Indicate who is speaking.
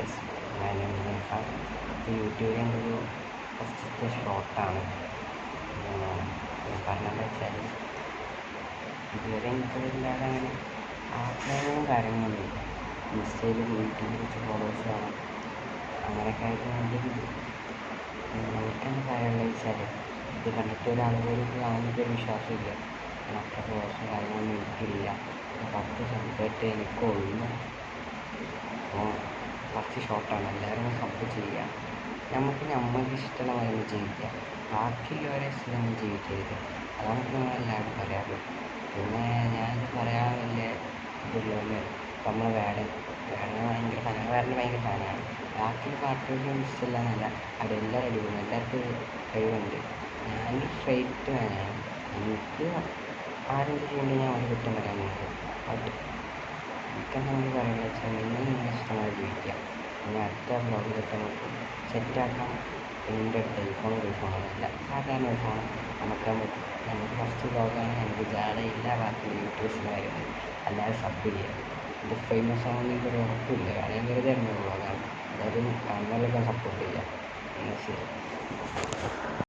Speaker 1: Guys, ഞാൻ യൂട്യൂബിൻ്റെ ഒരു ഫസ്റ്റത്തെ ഷോർട്ടാണ്. കാരണം എന്താ വെച്ചാൽ ഇതുവരെ എനിക്കതില്ലാതെ അങ്ങനെ ആഗ്രഹങ്ങളും കാര്യങ്ങളൊന്നുമില്ല. ഇൻസ്റ്റയിലും യൂട്യൂബിൽ കുറച്ച് ഫോളോവേഴ്സ് കാണും, അങ്ങനെയൊക്കെ ആയിട്ട് നല്ലൊരു എനിക്കെന്താ പറയാനുള്ളത് വെച്ചാൽ ഇത് കണ്ടിട്ട് ഒരാൾ പോലും ഇത് കാണുന്നൊരു വിശ്വാസമില്ല. അത്ര ഫോളോവേഴ്സും കാര്യങ്ങളൊന്നും എനിക്കില്ല. 10 സബ്സ്ക്രൈബ് എനിക്കുള്ളൂ. അപ്പോൾ ഫസ്റ്റ് ഷോർട്ടാണ്, എല്ലാവരും സപ്പോർട്ട് ചെയ്യുക. നമ്മൾക്ക് ഇഷ്ടമുള്ള കാര്യം ജീവിക്കുക, ബാക്കിയുള്ളവരെ ഇഷ്ടം ജീവിക്കരുത്. അതാണ് നമ്മളെല്ലാവരും പറയാറ്. പിന്നെ ഞാനിത് പറയാൻ വലിയ ഇതുള്ളവര് നമ്മളെ വേടനെ ഭയങ്കര ഫാനാണ്, വേടനെ ഭയങ്കര ഫാനാണ്. ബാക്കിയുള്ള പാട്ടുകൾക്കും ഇഷ്ടമില്ല എന്നല്ല, അതെല്ലാവരും അടിപൊളി, എല്ലാവർക്കും കഴിവുണ്ട്. ഞാനൊരു സ്ട്രൈറ്റ് ഫാനാണ്. എനിക്ക് ആരെന്ത് ചെയ്യേണ്ടത് ഞാൻ അവരെ കുറ്റം പറയാൻ പോകുന്നത്. ബട്ട് എനിക്കെന്താ നമ്മൾ പറയുന്നത് വെച്ചാൽ നിങ്ങൾ ഇഷ്ടമായി ജീവിക്കുക. ഇനി അടുത്ത ബ്ലോഗിലൊക്കെ നമുക്ക് സെറ്റാക്കാം. എൻ്റെ അടുത്ത് ഐഫോണും അല്ല, സാധാരണ ഐഫോൺ നമുക്ക് ഫസ്റ്റ് ബ്ലോഗാണ്. എനിക്ക് ജാടയില്ല, ബാക്കി യൂട്യൂബ്സിന് വരുന്നത്. എല്ലാവരും സബ് ചെയ്യുക. ഇത് ഫേമസ് ആവുന്ന എനിക്കൊരു ഉറപ്പില്ല, കാരണം വെറുതെ ഇറങ്ങിയ ബ്ലോഗാണ്. എല്ലാവരും കാണുന്നവരൊക്കെ സപ്പോർട്ട് ചെയ്യുക. എന്നാൽ ശരി.